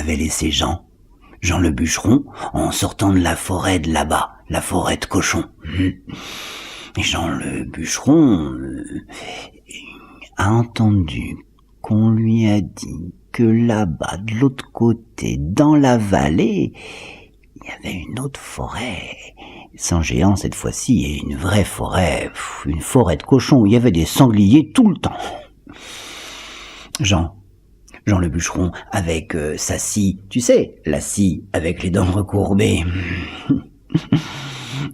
qu'avait laissé Jean le bûcheron, en sortant de la forêt de là-bas, la forêt de cochons. Et Jean le bûcheron a entendu qu'on lui a dit que là-bas, de l'autre côté, dans la vallée, il y avait une autre forêt, sans géant cette fois-ci, et une vraie forêt, une forêt de cochons où il y avait des sangliers tout le temps. Jean le bûcheron avec sa scie, tu sais, la scie avec les dents recourbées.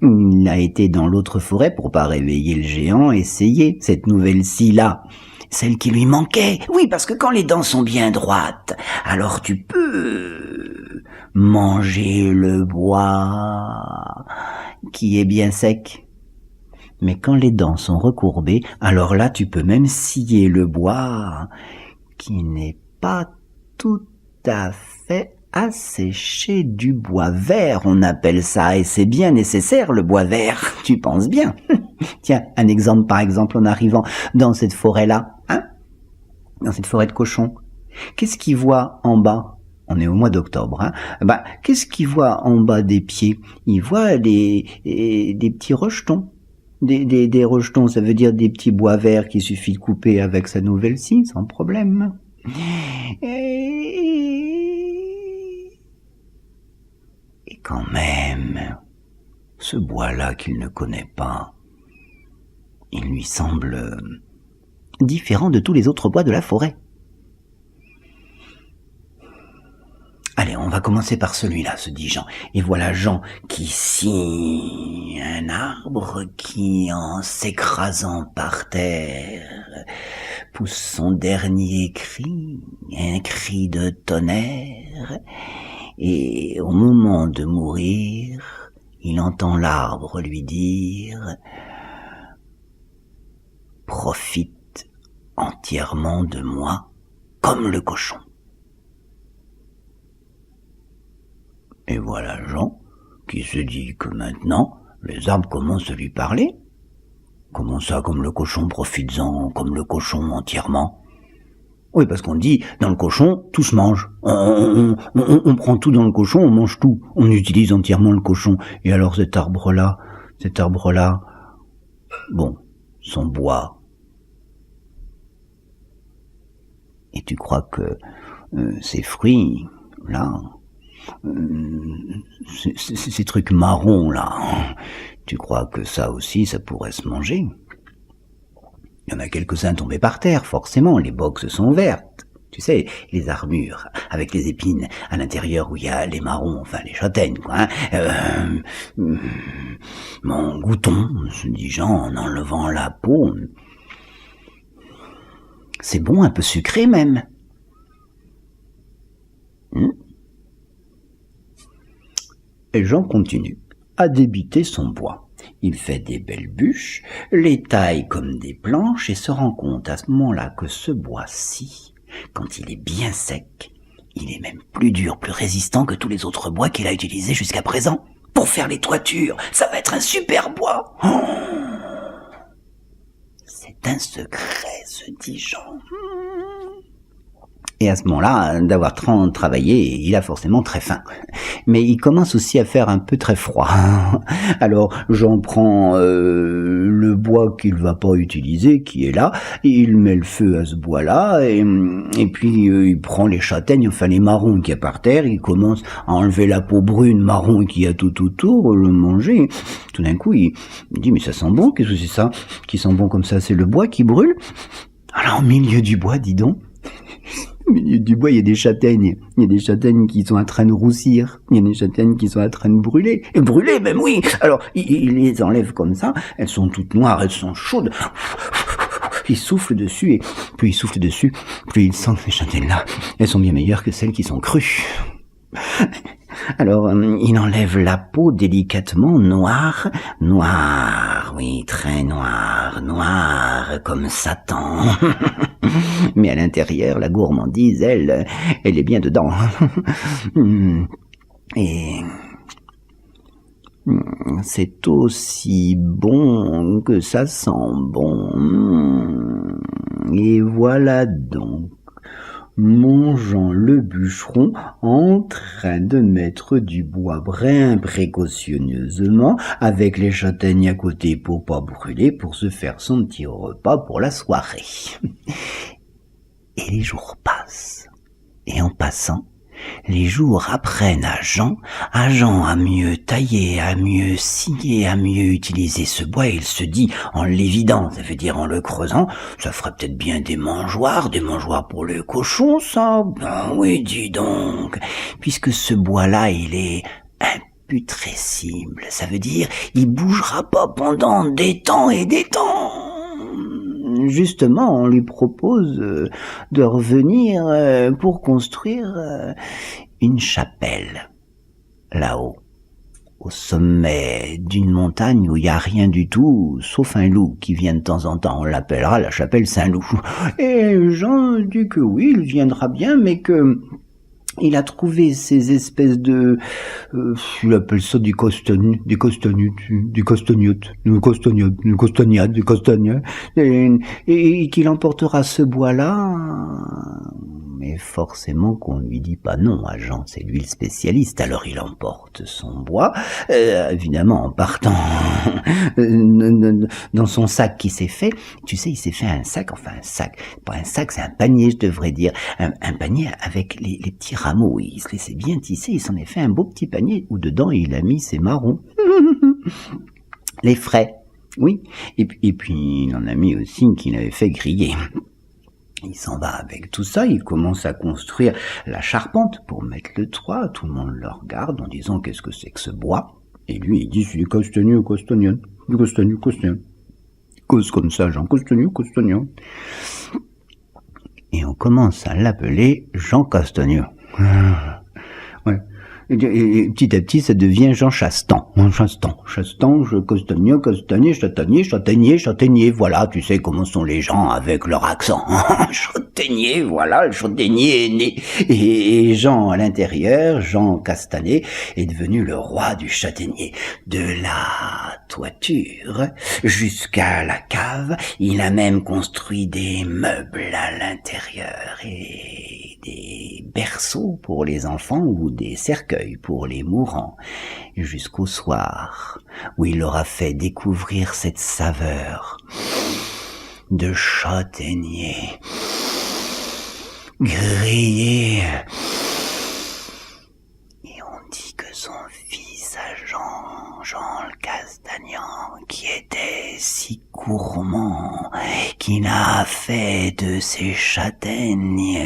Il a été dans l'autre forêt pour pas réveiller le géant, essayer cette nouvelle scie-là, celle qui lui manquait. Oui, parce que quand les dents sont bien droites, alors tu peux manger le bois qui est bien sec. Mais quand les dents sont recourbées, alors là tu peux même scier le bois qui n'est pas tout à fait asséché, du bois vert, on appelle ça, et c'est bien nécessaire le bois vert, tu penses bien. Tiens, un exemple par exemple en arrivant dans cette forêt-là, dans cette forêt de cochons. Qu'est-ce qu'il voit en bas? On est au mois d'octobre, qu'est-ce qu'il voit en bas des pieds? Il voit des petits rejetons. Des rejetons, ça veut dire des petits bois verts qu'il suffit de couper avec sa nouvelle scie, sans problème. Et quand même, ce bois-là qu'il ne connaît pas, il lui semble différent de tous les autres bois de la forêt. Allez, on va commencer par celui-là, se dit Jean. Et voilà Jean qui scie un arbre qui, en s'écrasant par terre, pousse son dernier cri, un cri de tonnerre, et au moment de mourir, il entend l'arbre lui dire « Profite entièrement de moi comme le cochon ». Et voilà Jean qui se dit que maintenant, les arbres commencent à lui parler. Comment ça, comme le cochon, profites-en, comme le cochon entièrement? Oui, parce qu'on dit, dans le cochon, tout se mange. On prend tout dans le cochon, on mange tout. On utilise entièrement le cochon. Et alors cet arbre-là, bon, son bois. Et tu crois que ces fruits, là, ces trucs marrons là, tu crois que ça aussi ça pourrait se manger? Il y en a quelques-uns tombés par terre, forcément, les boxes sont vertes, tu sais, les armures avec les épines à l'intérieur où il y a les marrons, enfin les châtaignes quoi. Mon goûton, se dit Jean en enlevant la peau, c'est bon, un peu sucré même. Et Jean continue à débiter son bois. Il fait des belles bûches, les taille comme des planches et se rend compte à ce moment-là que ce bois-ci, quand il est bien sec, il est même plus dur, plus résistant que tous les autres bois qu'il a utilisés jusqu'à présent. Pour faire les toitures, ça va être un super bois. C'est un secret, se dit Jean. Et à ce moment-là, d'avoir travaillé, il a forcément très faim. Mais il commence aussi à faire un peu très froid. Alors, Jean prend le bois qu'il va pas utiliser, qui est là, et il met le feu à ce bois-là, et puis il prend les châtaignes, enfin les marrons qu'il y a par terre, il commence à enlever la peau brune marron qu'il y a tout autour, le manger. Tout d'un coup, il dit, mais ça sent bon, qu'est-ce que c'est ça qui sent bon comme ça? C'est le bois qui brûle? Alors, au milieu du bois, dis donc, au milieu du bois, il y a des châtaignes. Il y a des châtaignes qui sont en train de roussir. Il y a des châtaignes qui sont en train de brûler. Et brûler, même oui. Alors, il les enlève comme ça. Elles sont toutes noires, elles sont chaudes. Il souffle dessus, et plus il souffle dessus, plus il sent que ces châtaignes-là, elles sont bien meilleures que celles qui sont crues. Alors, il enlève la peau délicatement, noire, oui, très noire, comme Satan. Mais à l'intérieur, la gourmandise, elle est bien dedans. Et c'est aussi bon que ça sent bon. Et voilà donc mon Jean le bûcheron en train de mettre du bois bien précautionneusement avec les châtaignes à côté pour pas brûler, pour se faire son petit repas pour la soirée. Et les jours passent. Et en passant, les jours apprennent à Jean à mieux tailler, à mieux scier, à mieux utiliser ce bois, et il se dit, en l'évidant, ça veut dire en le creusant, ça ferait peut-être bien des mangeoires pour le cochon, ça. Ben oui, dis donc, puisque ce bois-là, il est imputrescible, ça veut dire, il bougera pas pendant des temps et des temps. Justement, on lui propose de revenir pour construire une chapelle, là-haut, au sommet d'une montagne où il n'y a rien du tout, sauf un loup qui vient de temps en temps. On l'appellera la chapelle Saint-Loup. Et Jean dit que oui, il viendra bien, mais que il a trouvé ces espèces de, il appelle ça des castagnades, et qu'il emportera ce bois-là, mais forcément qu'on lui dit pas non à Jean, c'est lui le spécialiste, alors il emporte son bois, évidemment en partant dans son sac qui s'est fait, tu sais, il s'est fait un sac, pas un sac, c'est un panier, je devrais dire, un panier avec les petits rameaux, il se laissait bien tisser, il s'en est fait un beau petit panier où dedans il a mis ses marrons, les frais, oui, et puis il en a mis aussi qu'il avait fait griller. Il s'en va avec tout ça, il commence à construire la charpente pour mettre le toit, tout le monde le regarde en disant qu'est-ce que c'est que ce bois, et lui il dit c'est du castagnon, cause comme ça, Jean Castagnon. Et on commence à l'appeler Jean Castagnon. Ouais. Et petit à petit, ça devient Jean Chastan. Chastan, Châtaignier, voilà, tu sais comment sont les gens avec leur accent. Châtaignier, voilà, le châtaignier est né. Et Jean à l'intérieur, Jean Castanet, est devenu le roi du châtaignier. De la toiture jusqu'à la cave, il a même construit des meubles à l'intérieur et des berceaux pour les enfants ou des cercueils pour les mourants, jusqu'au soir où il leur a fait découvrir cette saveur de châtaignier grillé. Et on dit que son fils à Jean le Castagnan, qui était si gourmand, qu'il a fait de ses châtaignes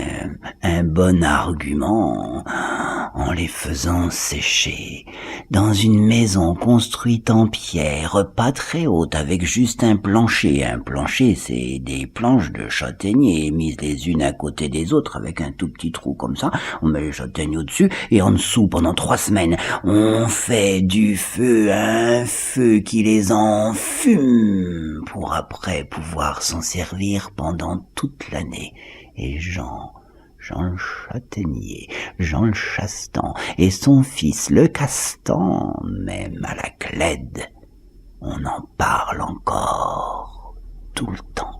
un bon argument en les faisant sécher dans une maison construite en pierre, pas très haute, avec juste un plancher. Un plancher, c'est des planches de châtaignier mises les unes à côté des autres avec un tout petit trou comme ça. On met les châtaignes au-dessus et en dessous, pendant 3 semaines, on fait du feu, un feu qui les enfume pour après pouvoir s'en servir pendant toute l'année. Et Jean le châtaignier, Jean le Chastan, et son fils le Castan, même à la Clède, on en parle encore tout le temps.